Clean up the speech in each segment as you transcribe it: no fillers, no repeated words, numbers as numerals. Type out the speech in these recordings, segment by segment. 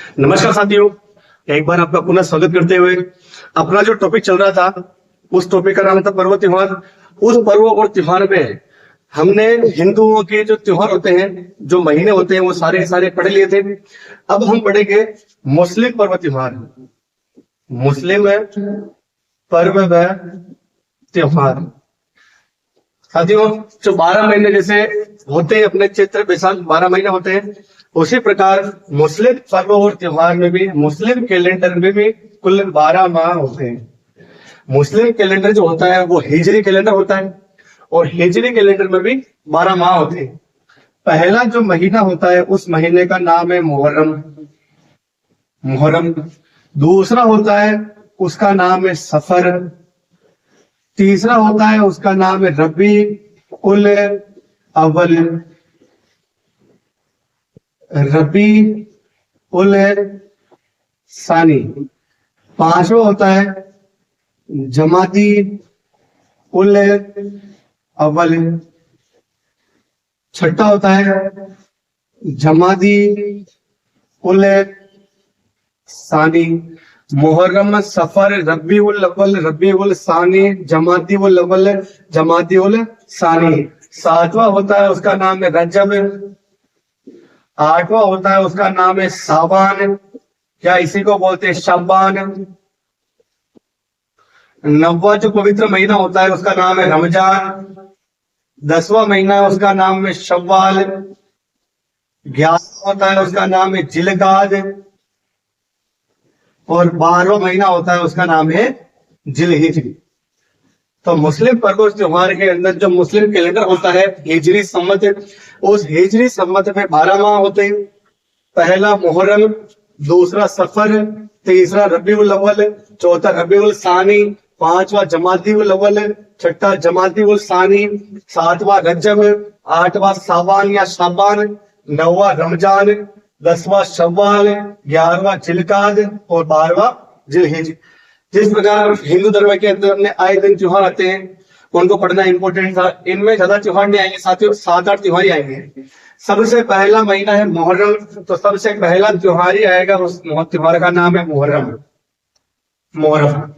नमस्कार साथियों, एक बार आपका पुनः स्वागत करते हुए अपना जो टॉपिक चल रहा था उस टॉपिक का नाम था पर्व त्योहार। उस पर्व और त्योहार में हमने हिंदुओं के जो त्योहार होते हैं, जो महीने होते हैं, वो सारे सारे पढ़ लिए थे। अब हम पढ़ेंगे मुस्लिम पर्व त्योहार। मुस्लिम पर्व व त्योहार। साथियों, जो 12 महीने जैसे होते हैं अपने क्षेत्र बैसाख 12 महीने होते हैं, उसी प्रकार मुस्लिम पर्व और त्योहार में भी मुस्लिम कैलेंडर में भी कुल 12 माह होते हैं। मुस्लिम कैलेंडर जो होता है वो हिजरी कैलेंडर होता है और हिजरी कैलेंडर में भी 12 माह होते हैं। पहला जो महीना होता है उस महीने का नाम है मुहर्रम। मुहर्रम। दूसरा होता है उसका नाम है सफर। तीसरा होता है उसका नाम है रबी उल अव्वल। रबी उल सानी। पांचवा होता है जमादी उल अव्वल। छठा होता है जमादी उल सानी। मुहर्रम, सफर, रबी उल अव्वल, रबी उल सानी, जमाती उल अव्वल, जमाती उल सानी। सातवां होता है उसका नाम है रजब। आठवां होता है उसका नाम है साबान, या इसी को बोलते हैं शब्बान। नौवां जो पवित्र महीना होता है उसका नाम है रमजान। 10वां महीना है उसका नाम है शव्वाल। 11वां होता है उसका नाम है जिलकाद और 12वां महीना होता है उसका नाम है जिलहिज। तो मुस्लिम पर्व त्योहार के अंदर जो मुस्लिम कैलेंडर होता है हिजरी सम्मत, उस हिजरी सम्मत में 12 माह होते हैं। पहला मुहर्रम, दूसरा सफर, तीसरा रबीउल अव्वल, चौथा रबीउल सानी, पांचवा जमाती उल अव्वल, छठा जमाती उल सानी, सातवां रजब, आठवां साबान या शाबान, 9वां रमजान, 10वां शव्वाल, 11वां जिलकाद और 12वां जिलहिज। जिस प्रकार हिंदू धर्म के अंदर अपने आए दिन त्योहार आते हैं, उनको पढ़ना इंपॉर्टेंट था। इनमें ज्यादा त्योहार नहीं आएंगे साथियों, 7-8 त्योहार ही आएंगे। सबसे पहला महीना है मुहर्रम, तो सबसे पहला त्योहार ही आएगा, उस त्योहार का नाम है मुहर्रम। मुहर्रम।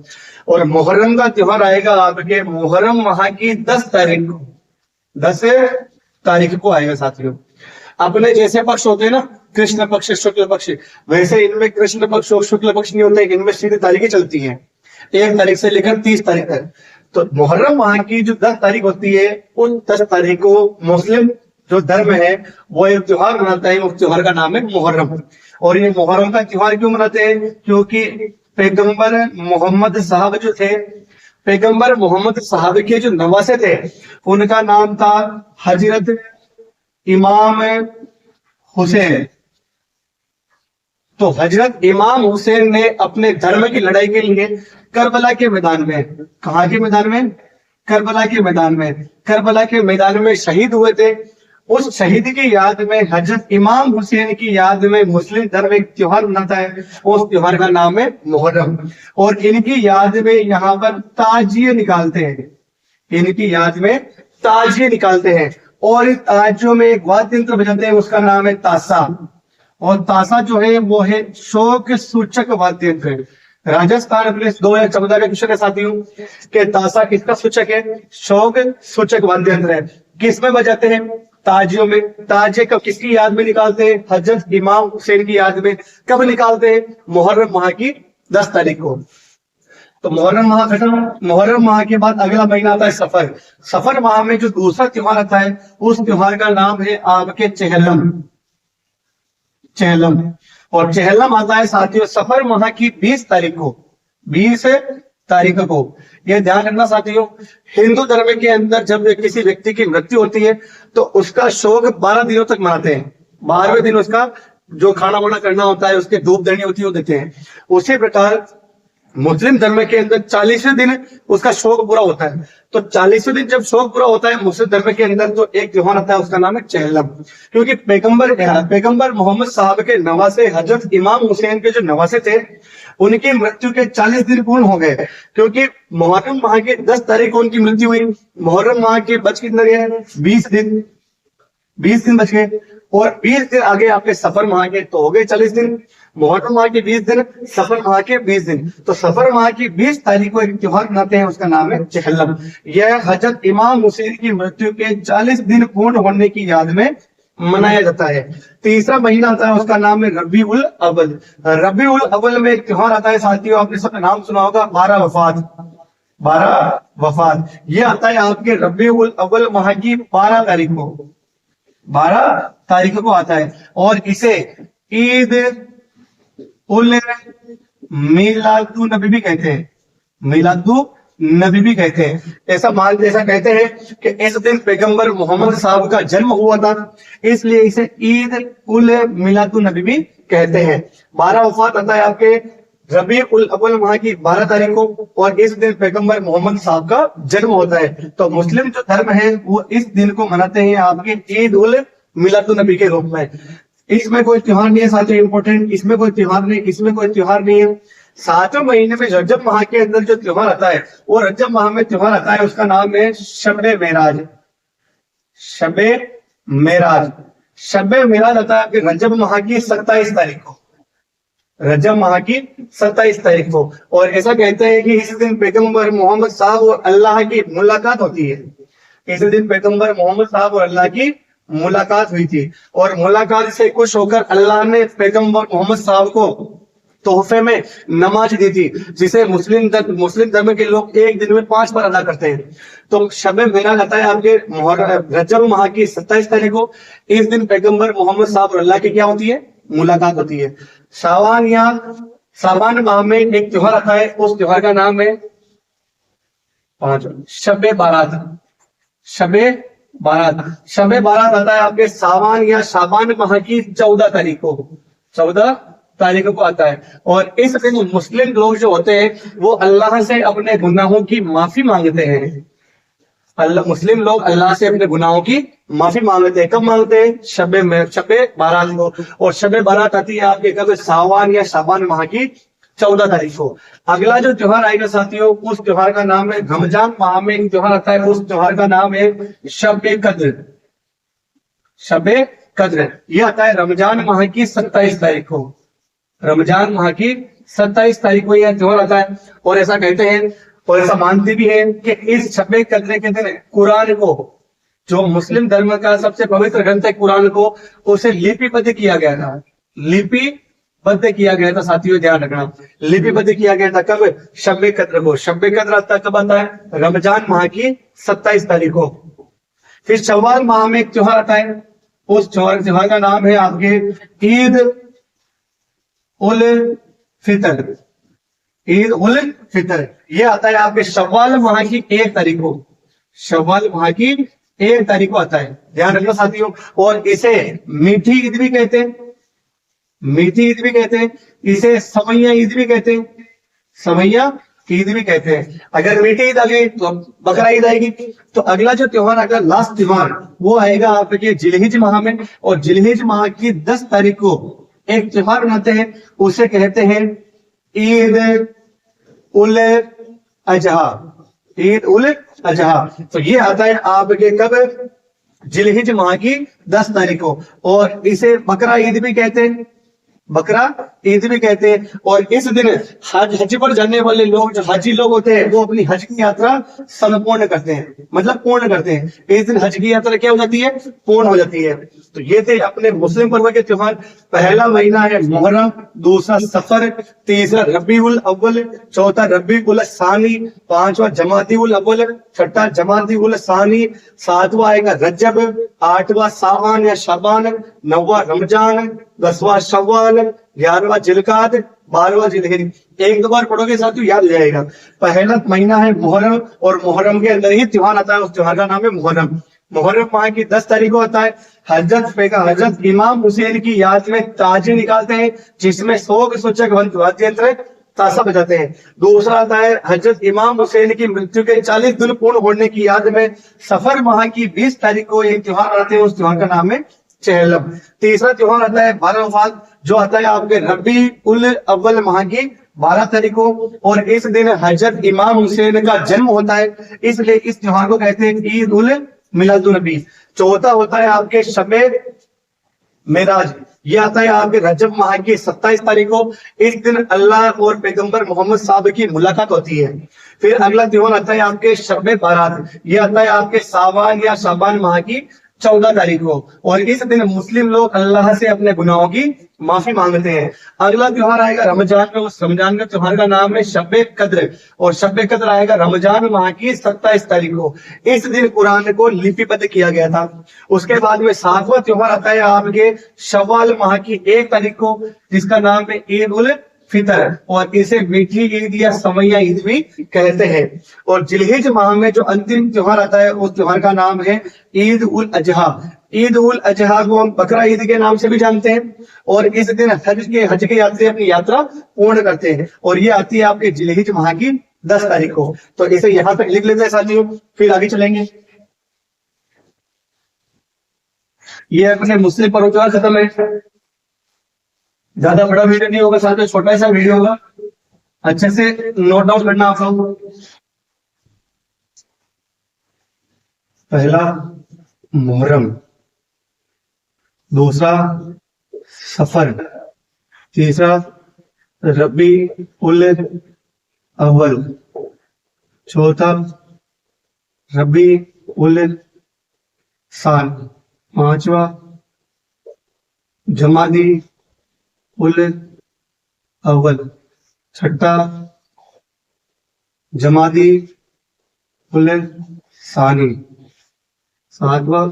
और मुहर्रम का त्योहार आएगा आपके मुहर्रम माह की 10 तारीख को। 10 तारीख को आएगा साथियों। अपने जैसे पक्ष होते हैं ना, कृष्ण पक्ष, शुक्ल पक्ष, वैसे इनमें कृष्ण पक्ष और शुक्ल पक्ष नहीं होते, इनमें सीधी तारीखें चलती हैं 1 तारीख से लेकर 30 तारीख तक। तो मुहर्रम माह की जो 10 तारीख होती है, उन 10 तारीख को मुस्लिम जो धर्म है वो एक त्योहार मनाता है। उस त्योहार का नाम है मुहर्रम। और ये मुहर्रम का त्योहार क्यों मनाते हैं? क्योंकि पैगंबर मोहम्मद साहब जो थे, पैगंबर मोहम्मद साहब के जो नवासे थे, उनका नाम था हजरत इमाम हुसैन। तो हजरत इमाम हुसैन ने अपने धर्म की लड़ाई के लिए करबला के मैदान में, कहाँ के मैदान में? करबला के मैदान में, करबला के मैदान में शहीद हुए थे। उस शहीद की याद में, हजरत इमाम हुसैन की याद में मुस्लिम धर्म एक त्योहार मनाता है। उस त्योहार का नाम है मुहर्रम। और इनकी याद में यहाँ पर ताजिए निकालते हैं। इनकी याद में ताजिए निकालते हैं और इस ताजियों में एक वाद्य यंत्र बजाते हैं, उसका नाम है तासा। और तासा जो है वो है शोक सूचक वाद्य यंत्र। राजस्थान पुलिस 2014 का क्वेश्चन है साथियों कि तासा किसका सूचक है? शोक सूचक वाद्य यंत्र है। किस में बजाते हैं? ताजियों में। ताजे कब किसकी याद में निकालते हैं? हजरत इमाम हुसैन की याद में। कब निकालते हैं? मुहर्रम माह की 10 तारीख को। तो मुहर्रम माह खत्म। मुहर्रम माह के बाद अगला महीना आता है सफर। सफर माह में जो दूसरा त्योहार आता है, उस त्योहार का नाम है आपके चेहलम। चेहलम। और चेहलम आता है साथियों सफर माह की 20 तारीख को। 20 तारीख को। यह ध्यान रखना साथियों, हिंदू धर्म के अंदर जब किसी व्यक्ति की मृत्यु होती है तो उसका शोक 12 दिनों तक मनाते हैं। 12वें दिन उसका जो खाना वाना करना होता है, उसके धूप देनी होती है, वो देते हैं। उसी प्रकार मुस्लिम धर्म के अंदर 40वें दिन उसका शोक पूरा होता है। तो 40वें दिन जब शोक पूरा होता है मुस्लिम धर्म के अंदर, तो एक त्योहार आता है, उसका नाम है चेहलम। क्योंकि पैगंबर मोहम्मद साहब के नवासे, हजरत इमाम हुसैन के जो नवासे थे, उनकी मृत्यु के 40 दिन पूर्ण हो गए। क्योंकि मुहर्रम माह की 10 तारीख को उनकी मृत्यु हुई। मुहर्रम माह के बच कितने गए? 20 दिन। 20 दिन बच गए। और 20 दिन आगे आपके सफर माह के तो हो गए 40 दिन, मुहर्रम माह के 20 दिन, सफर माह के 20 दिन। तो सफर माह की 20 तारीख को एक त्योहार मनाते हैं, उसका नाम है चहलम। यह हजरत इमाम हुसैन की मृत्यु के 40 दिन पूर्ण होने की याद में मनाया जाता है। तीसरा महीना आता है, उसका नाम है रबीउल अव्वल। रबीउल अव्वल में एक त्योहार आता है साथियों, आपने सबका नाम सुना होगा, 12 वफात। 12 वफात ये आता है आपके रबीउल अव्वल माह की 12 तारीख को, 12 तारीख को आता है। और इसे ईद उल मिलादु नबी भी कहते हैं, मिलादु नबी भी कहते हैं। ऐसा कहते हैं कि इस दिन पैगंबर मोहम्मद साहब का जन्म हुआ था, इसलिए इसे ईद उल मिलादु नबी भी कहते हैं। 12 वफात आता है आपके रबी उल अव्वल माह की 12 तारीख को, और इस दिन पैगंबर मोहम्मद साहब का जन्म होता है। तो मुस्लिम जो धर्म है वो इस दिन को मनाते हैं आपके ईद उल मिलादुन नबी के रूप में। इसमें कोई त्योहार नहीं है साथियों, इंपॉर्टेंट, इसमें कोई त्योहार नहीं, इसमें कोई त्योहार नहीं है। 7वें महीने में रजब माह के अंदर जो त्योहार आता है, वो रजब माह में त्योहार आता है, उसका नाम है शबे मेराज। शबे मेराज, शबे मेराज आता है रजब माह की 27 तारीख को, रजब माह की 27 तारीख को। और ऐसा कहते हैं कि इस दिन पैगंबर मोहम्मद साहब और अल्लाह की मुलाकात होती है। इस दिन पैगंबर मोहम्मद साहब और अल्लाह की मुलाकात हुई थी, और मुलाकात से खुश होकर अल्लाह ने पैगंबर मोहम्मद साहब को तोहफे में नमाज दी थी, जिसे मुस्लिम धर्म के लोग एक दिन में 5 बार अदा करते हैं। तो शबे मेराज आता है आपके रजब माह की 27 तारीख को। इस दिन पैगंबर मोहम्मद साहब और अल्लाह की क्या होती है, मुलाकात होती है। शाबान या शाबान माह में एक त्योहार आता है, उस त्योहार का नाम है 5 शबे बारात। शबे बारात, शबे बारात आता है आपके सावन या शाबान माह की 14 तारीख को, 14 तारीख को आता है। और इस दिन मुस्लिम लोग जो होते हैं वो अल्लाह से अपने गुनाहों की माफी मांगते हैं। मुस्लिम लोग अल्लाह से अपने गुनाहों की माफी मांगते हैं। कब मांगते हैं, शबे बारात को। और शबे बारात आती है आपके कब, सावन या शाबान माह की 14 तारीख को। अगला जो त्योहार आएगा साथियों, उस त्योहार का नाम है, रमजान माह में एक त्योहार आता है, उस त्योहार का नाम है शबे कद्र। शबे कद्र ये आता है रमजान माह की 27 तारीख को, रमजान माह की 27 तारीख को यह त्योहार आता है। और ऐसा कहते हैं और ऐसा मानते भी हैं कि इस शबे कद्र के दिन कुरान को, जो मुस्लिम धर्म का सबसे पवित्र ग्रंथ है कुरान को, उसे लिपिबद्ध किया गया था। लिपिबद्ध किया गया था साथियों, ध्यान रखना, लिपिबद्ध किया गया था कब, शबे कद्र को। शबे कद्र आता कब आता है, रमजान माह की 27 तारीख को। फिर शव्वाल माह में एक त्योहार आता है, उस त्योहार का नाम है आपके ईद उल फितर। ईद उल फितर ये आता है आपके शव्वाल माह की 1 तारीख को, शव्वाल माह की 1 तारीख को आता है, ध्यान रखना साथियों। और इसे मीठी ईद भी कहते हैं, मीठी ईद भी कहते हैं, इसे सवैया ईद भी कहते हैं, सवैया ईद भी कहते हैं। अगर मीठी ईद आ गई तो बकरा ईद आएगी। तो अगला जो त्योहार आएगा, लास्ट त्योहार, वो आएगा आपके जिलहिज माह में। और जिलहिज माह की 10 तारीख को एक त्योहार मनाते हैं, उसे कहते हैं ईद उल अजहा। ईद उल अजहा, तो ये आता है आपके कब, जिलहिज माह की 10 तारीख को। और इसे बकरा ईद भी कहते हैं, बकरा ईद भी कहते हैं। और इस दिन हज पर जाने वाले लोग, जो हाजी लोग होते हैं, वो अपनी हज की यात्रा संपूर्ण करते हैं, मतलब पूर्ण करते हैं। इस दिन हज की यात्रा क्या हो जाती है, पूर्ण हो जाती है। तो ये थे अपने मुस्लिम पर्व के त्योहार। पहला महीना है मुहर्रम, दूसरा सफर, तीसरा रबीउल अव्वल, चौथा रबीउल सानी, पांचवा जमातीउल अव्वल, छठा जमातीउल सानी, सातवां आएगा रजब, आठवां सावन या शाबान, नौवां रमजान, 10वां शव्वाल, 11वां जिलकाद, 12वां जिलहिज। 1-2 बार पढ़ोगे साथियों याद हो जाएगा। पहला महीना है मुहर्रम, और मुहर्रम के अंदर ही त्योहार आता है, उस त्योहार का नाम है मुहर्रम। मुहर्रम माह की 10 तारीख को आता है। हजरत इमाम हुसैन की याद में ताजिए निकालते हैं, जिसमें शोक सूचक वाद्य यंत्र ताशा बजाते हैं। दूसरा आता है हजरत इमाम हुसैन की मृत्यु के 40 दिन पूर्ण होने की याद में सफर माह की 20 तारीख को एक त्योहार आते हैं, उस त्योहार का नाम है चहलम। तीसरा त्योहार आता है 12 वफात, जो आता है आपके रबी उल अव्वल माह की 12 तारीख को। और इस दिन हजरत इमाम हुसैन का जन्म होता है, इसलिए इस त्योहार को कहते हैं ईद उल मिलादुन नबी। चौथा होता है आपके शबे मेराज, ये आता है आपके रजब माह की 27 तारीख को। इस दिन अल्लाह और पैगंबर मोहम्मद साहब की मुलाकात होती है। फिर अगला त्योहार आता है आपके शब बारात, ये आता है आपके सावन या शाबान माह की 14 तारीख को। और इस दिन मुस्लिम लोग अल्लाह से अपने गुनाहों की माफी मांगते हैं। अगला त्योहार आएगा रमजान में, उस रमजान के त्योहार का नाम है शब कद्र, और शब कद्र आएगा रमजान माह की 27 तारीख को। इस दिन कुरान को लिपिबद्ध किया गया था। उसके बाद में 7वां त्योहार आता है आपके शव्वाल माह की 1 तारीख को, जिसका नाम है ईद उल फितर, और इसे मीठी ईद या समैया ईद भी कहते हैं। और जिलहिज माह में जो अंतिम त्योहार आता है, उस त्योहार का नाम है ईद उल अजहा। ईद उल अजहा को हम बकरा ईद के नाम से भी जानते हैं। और इस दिन हज के यात्री अपनी यात्रा पूर्ण करते हैं, और ये आती है आपके जिलहिज माह की 10 तारीख को। तो इसे यहां तक लिख लेते हैं साथियों, फिर आगे चलेंगे। ये अपने मुस्लिम पर्व त्योहार खत्म है। ज्यादा बड़ा वीडियो नहीं होगा साथियों, छोटा सा वीडियो होगा, अच्छे से नोट डाउन करना आप लोग। पहला मुहर्रम, दूसरा सफर, तीसरा रबी उल अव्वल, चौथा रबी उल साल, पांचवा जमादी उल अव्वल, छठा जमादी उल सानी, सातवां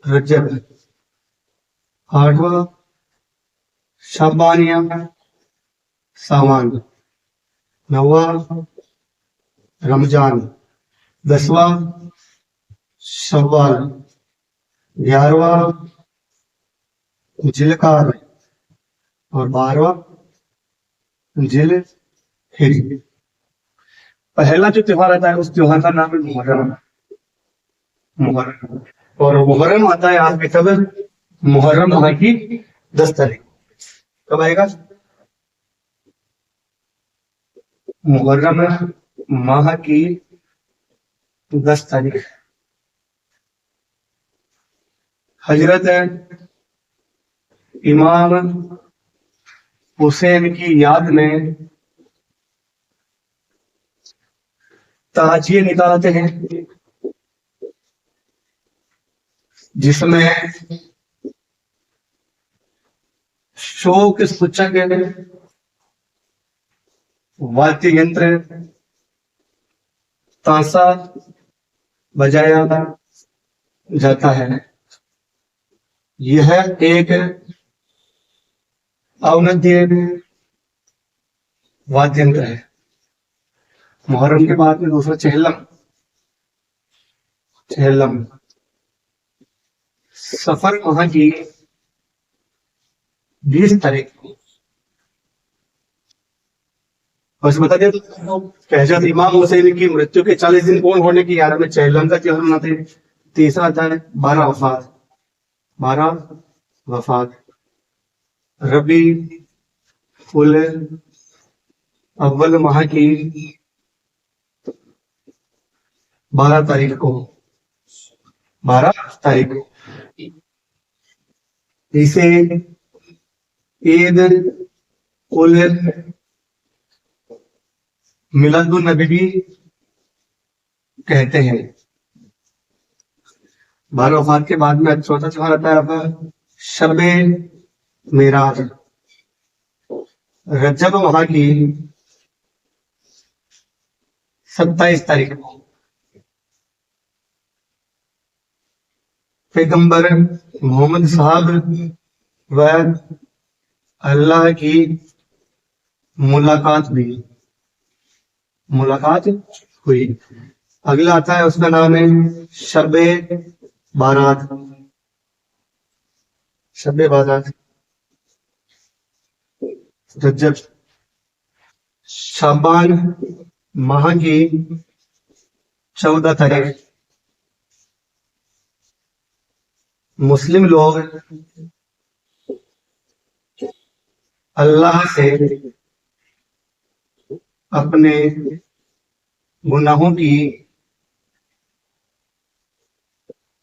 रजब, आठवां शाबानिया सावन, नौवां रमजान, 10वां शव्वाल, 11वां जिलकार, और 12वां जिल हिज। पहला जो त्योहार आता है उस त्योहार का नाम है मुहर्रम। मुहर्रम, और मुहर्रम आता है आपके कब? मुहर्रम माह की 10 तारीख। कब आएगा? मुहर्रम माह की 10 तारीख। हजरत इमाम हुसैन की याद में ताजिए निकालते हैं, जिसमें शोक सूचक वाद्य यंत्र ताशा बजाया जाता है। यह एक अवनद्य वाद्य यंत्र है। मुहर्रम के बाद में दूसरा चेहल्लम। चेहल्लम सफर माह की 20 तारीख को। बस बता दिया तो हजरत इमाम हुसैन की मृत्यु के 40 दिन पूर्ण होने की याद में चेहल्लम का त्योहार मनाते हैं। तीसरा आता है 12 वफात। 12 वफात रबी उल अव्वल माह की 12 तारीख को। 12 तारीख को इसे ईद उल मिलादुन नबी भी कहते हैं। 12 वफात के बाद में चौथा त्योहार आता है आपका शबे मेराज। रजब माह की 27 तारीख को पैगंबर मोहम्मद साहब व अल्लाह की मुलाकात हुई। अगला आता है उसका नाम है शबे बारात। शबे बारात रजब शाबान माह की 14 तारीख। मुस्लिम लोग अल्लाह से अपने गुनाहों की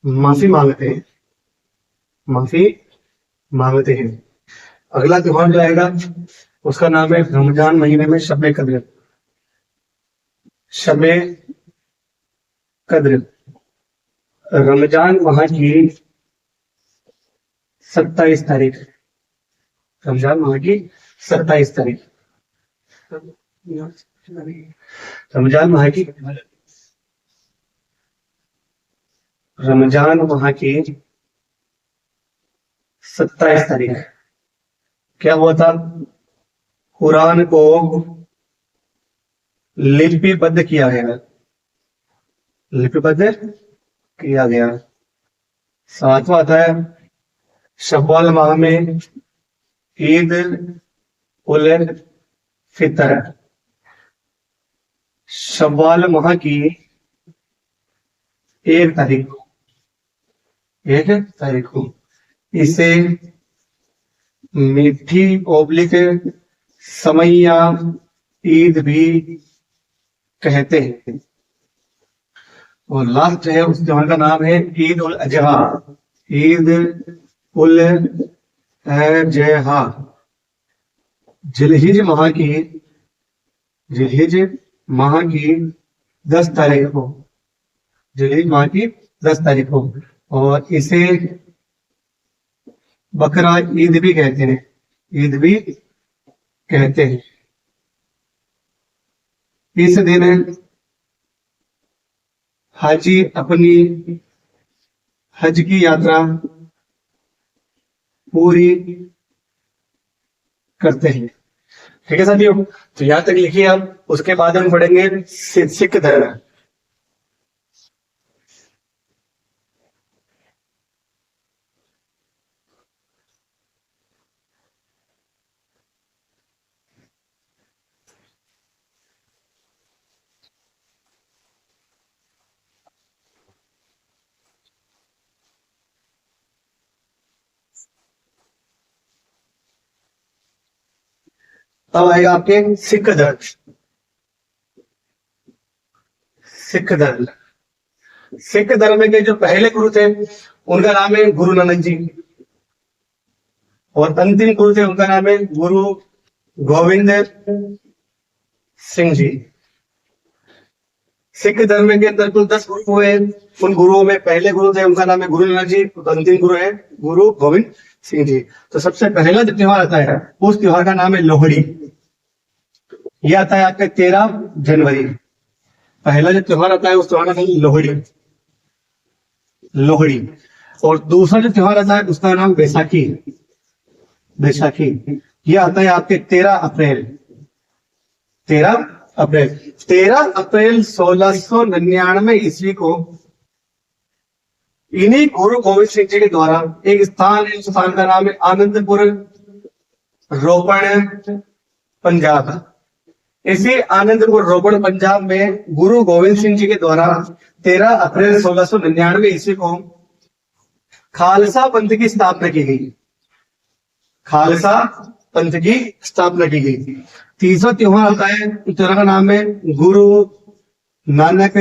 माफी मांगते हैं। माफी मांगते हैं। अगला त्योहार जो आएगा उसका नाम है रमजान महीने में शब कद्र। शब कद्र रमजान माह की 27 तारीख। रमजान माह की 27 तारीख। रमजान माह की रमजान माह की 27 तारीख क्या हुआ था? कुरान को लिपिबद्ध किया गया। लिपिबद्ध किया गया। सातवां आता है शव्वाल माह में ईद उल फितर। शव्वाल माह की 1 तारीख को 1 तारीख को इसे मीठी ओब्लिक समैया ईद भी कहते हैं। और लास्ट है उस त्योहार का नाम है ईद उल अजहा। ईद उल अजहा जिलहिज माह की 10 तारीख को। जिलहिज माह की 10 तारीख को और इसे बकरा ईद भी कहते हैं। ईद भी कहते हैं। इस दिन हाजी अपनी हज की यात्रा पूरी करते हैं। ठीक है साथियों, तो यहां तक लिखिए आप। उसके बाद हम पढ़ेंगे सिख धर्म। अब आएगा आपके सिख धर्म। सिख धर्म सिख धर्म के जो पहले गुरु थे उनका नाम है गुरु नानक जी। और अंतिम गुरु थे उनका नाम है गुरु गोविंद सिंह जी। सिख धर्म के अंदर कुल 10 गुरु हुए। उन गुरुओं में पहले गुरु थे उनका नाम है गुरु नानक जी। अंतिम गुरु है गुरु गोविंद सिंह जी। तो सबसे पहला जो त्योहार आता है उस त्योहार का नाम है लोहड़ी। यह आता है आपके 13 जनवरी। पहला जो त्योहार आता है उस त्योहार का नाम है लोहड़ी। लोहड़ी। और दूसरा जो त्योहार आता है उसका नाम बैसाखी। बैसाखी यह आता है आपके 13 अप्रैल। 13 अप्रैल 13 अप्रैल 1699 ईस्वी को इन्हीं गुरु गोविंद सिंह जी के द्वारा एक स्थान है। उस स्थान का नाम है आनंदपुर रोपण पंजाब। इसी आनंदपुर रोपण पंजाब में गुरु गोविंद सिंह जी के द्वारा 13 अप्रैल 1699 ईस्वी को खालसा पंथ की स्थापना की गई। खालसा पंथ की स्थापना की गई। तीसरा त्योहार आता है, त्योहार का नाम है गुरु नानक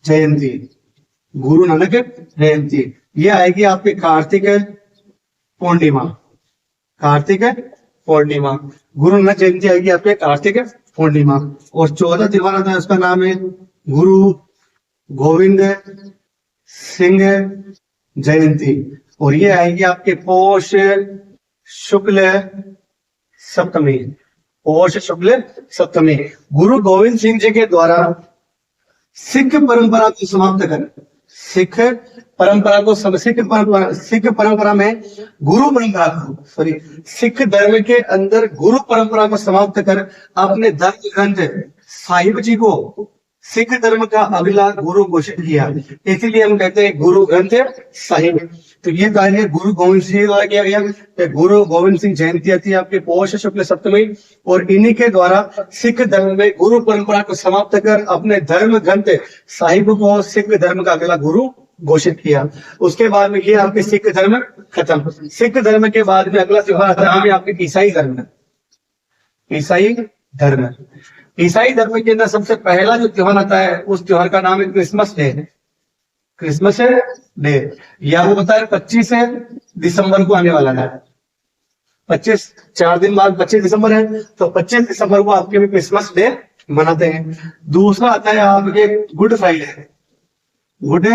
जयंती। गुरु नानक जयंती यह आएगी आपके कार्तिक पूर्णिमा। कार्तिक पूर्णिमा गुरु नानक जयंती आएगी आपके कार्तिक पूर्णिमा। और चौथा त्योहार आता है उसका नाम है गुरु गोविंद सिंह जयंती। और ये आएगी आपके पौष शुक्ल सप्तमी। पौष शुक्ल सप्तमी गुरु गोविंद सिंह जी के द्वारा सिख परंपरा को समाप्त कर सिख परंपरा में गुरु परंपरा को सिख धर्म के अंदर गुरु परंपरा को समाप्त कर अपने धर्म ग्रंथ साहिब जी को सिख धर्म का अगला गुरु घोषित किया। इसलिए हम कहते हैं गुरु ग्रंथ साहिब। तो ये कार्य गुरु गोविंद सिंह द्वारा किया गया। गुरु गोविंद सिंह जयंती आती है आपके पौष शुक्ल सप्तमी। और इन्हीं के द्वारा सिख धर्म में गुरु परंपरा को समाप्त कर अपने धर्म ग्रंथ साहिब को सिख धर्म का अगला गुरु घोषित किया। उसके बाद में ये आपके सिख धर्म खत्म। सिख धर्म के बाद में अगला त्योहार आता है आपके ईसाई धर्म। ईसाई धर्म ईसाई धर्म के अंदर सबसे पहला जो त्योहार आता है उस त्योहार का नाम है क्रिसमस डे। क्रिसमस डे, या वो बता रहे 25 दिसंबर को आने वाला है। 25, 4 दिन बाद 25 दिसंबर है, तो 25 दिसंबर को आपके भी क्रिसमस डे मनाते हैं। दूसरा आता है आपके गुड फ्राइडे। गुड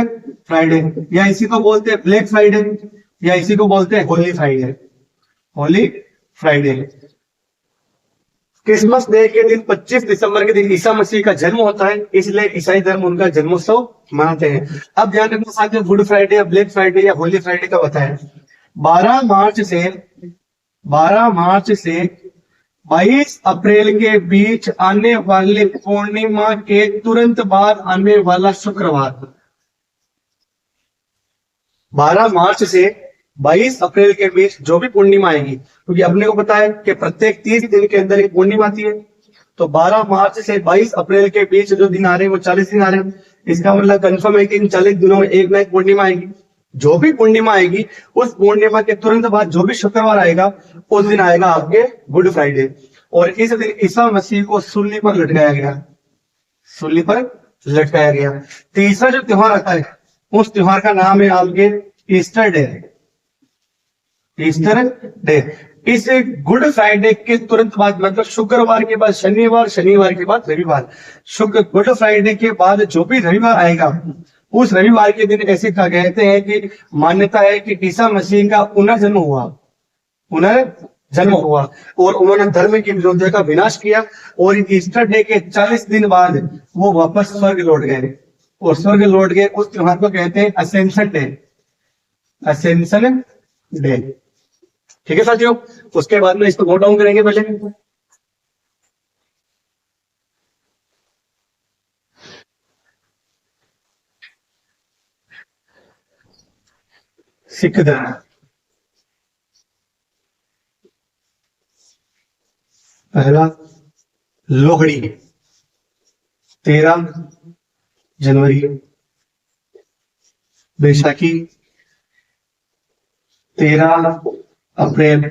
फ्राइडे, या इसी को बोलते हैं ब्लैक फ्राइडे, या इसी को बोलते हैं Holi Friday. Holi Friday, Christmas day के दिन 25 दिसंबर के दिन ईसा मसीह का जन्म होता है, इसलिए ईसाई धर्म उनका जन्मोत्सव मनाते हैं। अब ध्यान रखना साथ में गुड फ्राइडे या ब्लैक फ्राइडे या होली फ्राइडे का होता है 12 मार्च से 22 अप्रैल के बीच आने वाले पूर्णिमा के तुरंत बाद आने वाला शुक्रवार। 12 मार्च से 22 अप्रैल के बीच जो भी पूर्णिमा आएगी, क्योंकि अपने को पता है कि प्रत्येक 30 दिन के अंदर एक पूर्णिमा आती है, तो 12 मार्च से 22 अप्रैल के बीच जो दिन आ रहे हैं वो 40 दिन आ रहे हैं। इसका मतलब कंफर्म है कि इन 40 दिनों में एक ना एक पूर्णिमा आएगी। जो भी पूर्णिमा आएगी उस पूर्णिमा के तुरंत बाद जो भी शुक्रवार आएगा उस दिन आएगा आपके गुड फ्राइडे, और इस दिन ईसा मसीह को सूली पर लटकाया गया। सूली पर लटकाया गया। तीसरा जो त्योहार आता है उस त्योहार का नाम है आपके ईस्टर डे। ईस्टर डे, इस गुड फ्राइडे के तुरंत बाद, मतलब शुक्रवार के बाद शनिवार, शनिवार के बाद रविवार, गुड फ्राइडे के बाद जो भी रविवार आएगा उस रविवार के दिन ऐसे कहते हैं कि मान्यता है कि ईसा मसीह का पुनर्जन्म हुआ, पुनर्जन्म हुआ, और उन्होंने धर्म की विरोधिता का विनाश किया, और ईस्टर डे के 40 दिन बाद वो वापस स्वर्ग लौट गए, और स्वर्ग लौट गए। उस त्योहार को कहते हैं असेंशन डे। असेंशन डे, ठीक है साथियों। उसके बाद में इसको नोट डाउन करेंगे पहले। सिख धर्म, पहला लोहड़ी 13 जनवरी, बैसाखी 13 अप्रैल,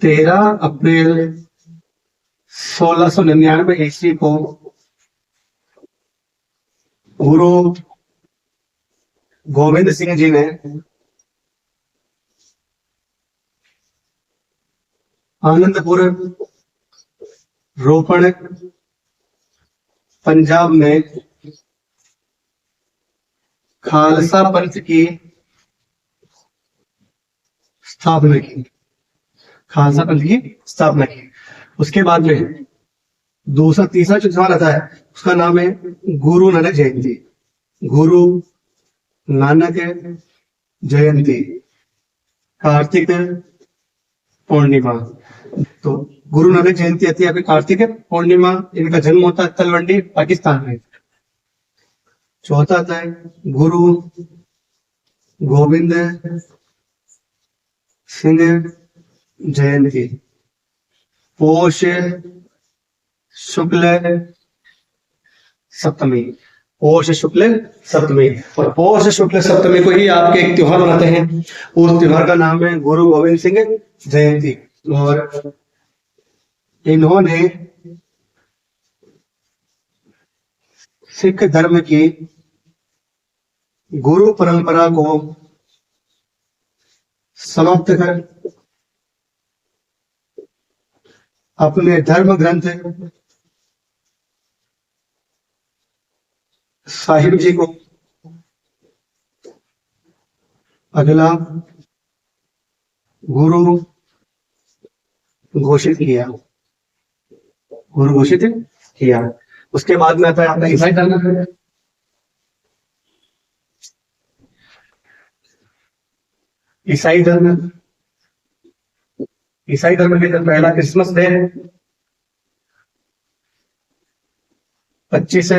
13 अप्रैल 1699 ईस्वी को गुरु गोविंद सिंह जी ने आनंदपुर रोपण पंजाब में खालसा पंथ की स्थापना की। खालसा पंथ की स्थापना की। उसके बाद में दूसरा तीसरा जो त्योहार आता है उसका नाम है गुरु नानक जयंती। गुरु नानक जयंती, कार्तिक पूर्णिमा। तो गुरु नानक जयंती आती है आपकी कार्तिक पूर्णिमा, इनका जन्म होता है तलवंडी पाकिस्तान में। चौथा आता है गुरु गोविंद सिंह जयंती, पोष शुक्ल सप्तमी। पोष शुक्ल सप्तमी, और पोष शुक्ल सप्तमी को ही आपके एक त्योहार मनाते हैं। उस त्योहार का नाम है गुरु गोविंद सिंह जयंती। और इन्होंने सिख धर्म की गुरु परंपरा को समाप्त कर अपने धर्म ग्रंथ साहिब जी को अगला गुरु घोषित किया। गुरु घोषित किया। उसके बाद में आता है आपका ईसाई धर्म। ईसाई धर्म, ईसाई धर्म के अंदर पहला क्रिसमस डे 25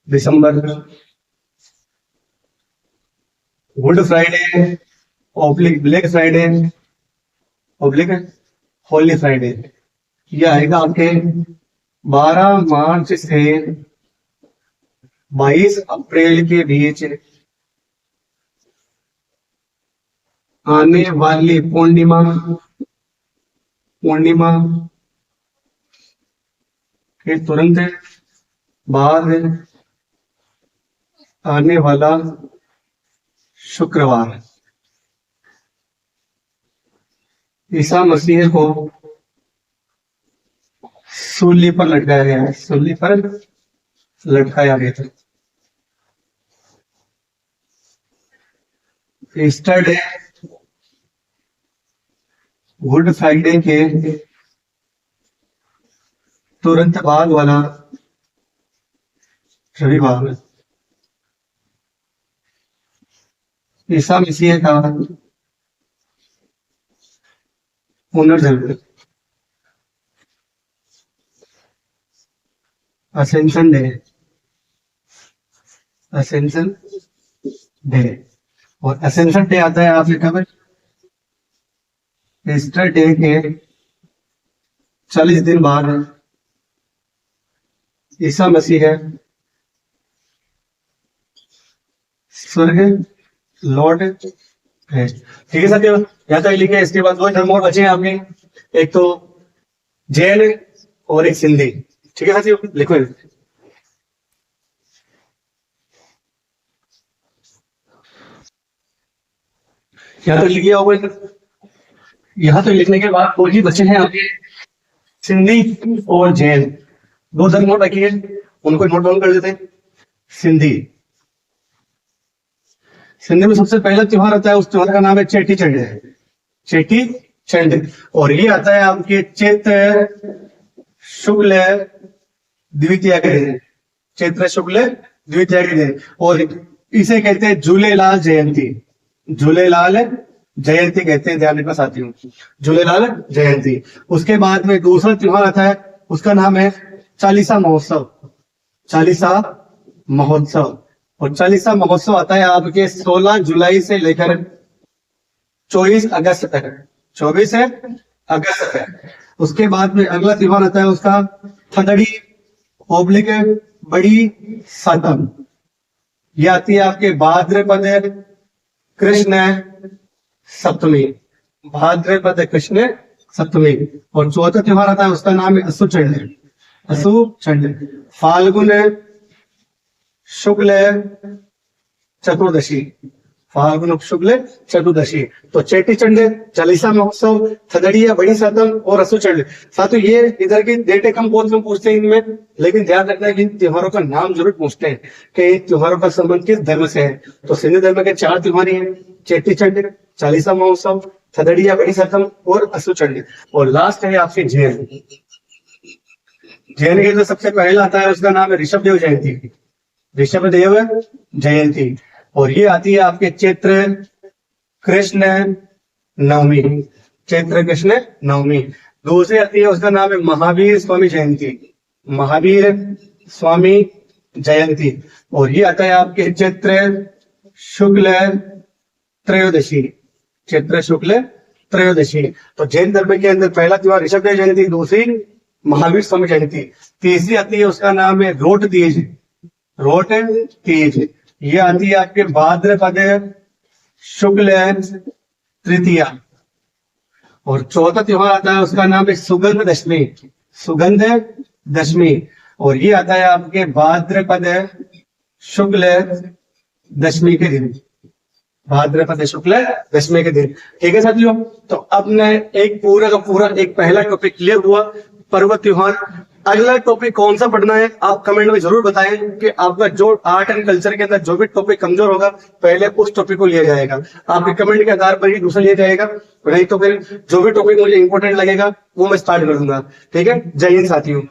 दिसंबर। Good Friday oblique Black Friday oblique Holy Friday, यह आएगा आपके 12 मार्च से 22 अप्रैल के बीच आने वाली पूर्णिमा के तुरंत बाद आने वाला शुक्रवार ईसा मसीह को सूली पर लटकाया गया है, सूली पर लटकाया गया था। ईस्टर डे गुड फ्राइडे के तुरंत बाद वाला रविवार ईसा मसीह का पुनर्जन्म असेंशन डे, असेंशन डे। और असेंशन डे आता है आपके कब? ईस्टर डे के 40 दिन बाद ईसा मसीह है स्वर्ग लौट है। ठीक है साथियों, यहाँ तक लिखे। इसके बाद दो धर्म और बचे हैं आपके, एक तो जैन और एक सिंधी। ठीक है साथियों, लिखो। यहाँ तक लिखिए होगा। यहाँ तक लिखने के बाद दो ही बचे हैं आपके, सिंधी और जैन। दो धर्म और बाकी है, उनको नोट डाउन कर देते हैं। सिंधी में सबसे पहला त्योहार आता है, उस त्योहार का नाम है चेटी चंड। चेटी चंड, और ये आता है आपके चैत्र शुक्ल द्वितीया के दिन। चैत्र शुक्ल द्वितीया के दिन, और इसे कहते हैं झूलेलाल जयंती। झूलेलाल जयंती कहते हैं, ध्यान रखना साथियों, झूलेलाल जयंती। उसके बाद में दूसरा त्योहार आता है, उसका नाम है चालीसा महोत्सव। चालीसा महोत्सव, और चालीसा महोत्सव आता है आपके 16 जुलाई से लेकर 24 अगस्त तक। 24 अगस्त तक। उसके बाद में अगला त्योहार आता है उसका थदड़ी ओब्लिक बड़ी सातम। ये आती है आपके भाद्रपद कृष्ण सप्तमी। भाद्रपद कृष्ण सप्तमी। और चौथा त्योहार आता है, उसका नाम है असु चंड। असु चंड, फाल्गुन शुक्ल चतुर्दशी। फाल्गुन शुक्ल चतुर्दशी। तो चेटी चंड, चालीसा महोत्सव, थदड़िया बड़ी सातम और असु चंड। साथियों, ये इधर की डेटे कम बहुत कम पूछते हैं इनमें, लेकिन ध्यान रखना है कि इन त्योहारों का नाम जरूर पूछते हैं कि इन त्योहारों का संबंध किस धर्म से है। तो सिंधी धर्म के 4 त्योहार हैं, चेटी चंड, चालीसा महोत्सव, थदड़िया बड़ी सातम और असु चंड। और लास्ट है आपके जैन। जैन के जो सबसे पहला आता है, उसका नाम है ऋषभदेव जयंती। ऋषभदेव जयंती, और ये आती है आपके चैत्र कृष्ण नवमी। चैत्र कृष्ण नवमी। दूसरी आती है, उसका नाम है महावीर स्वामी जयंती। महावीर स्वामी जयंती, और ये आता है आपके चैत्र शुक्ल त्रयोदशी। चैत्र शुक्ल त्रयोदशी। तो जैन धर्म के अंदर पहला त्योहार ऋषभदेव जयंती, दूसरी महावीर स्वामी जयंती, तीसरी आती है उसका नाम है रोट तीज। रोट तीज, ये आती है आपके भाद्रपद शुक्ल तृतीया। और चौथा त्योहार आता है, उसका नाम है सुगंध दशमी। सुगंध दशमी, और ये आता है आपके भाद्रपद शुक्ल दशमी के दिन। भाद्रपद शुक्ल दशमी के दिन। ठीक है साथियों, तो अब ने एक पूरा का पूरा एक पहला टॉपिक क्लियर हुआ, पर्व त्योहार। अगला टॉपिक कौन सा पढ़ना है आप कमेंट में जरूर बताएं कि आपका जो आर्ट एंड कल्चर के अंदर जो भी टॉपिक कमजोर होगा, पहले उस टॉपिक को लिया जाएगा। आपके कमेंट के आधार पर ही दूसरा लिया जाएगा, नहीं तो फिर जो भी टॉपिक मुझे इंपॉर्टेंट लगेगा वो मैं स्टार्ट कर दूंगा। ठीक है, जय हिंद साथियों।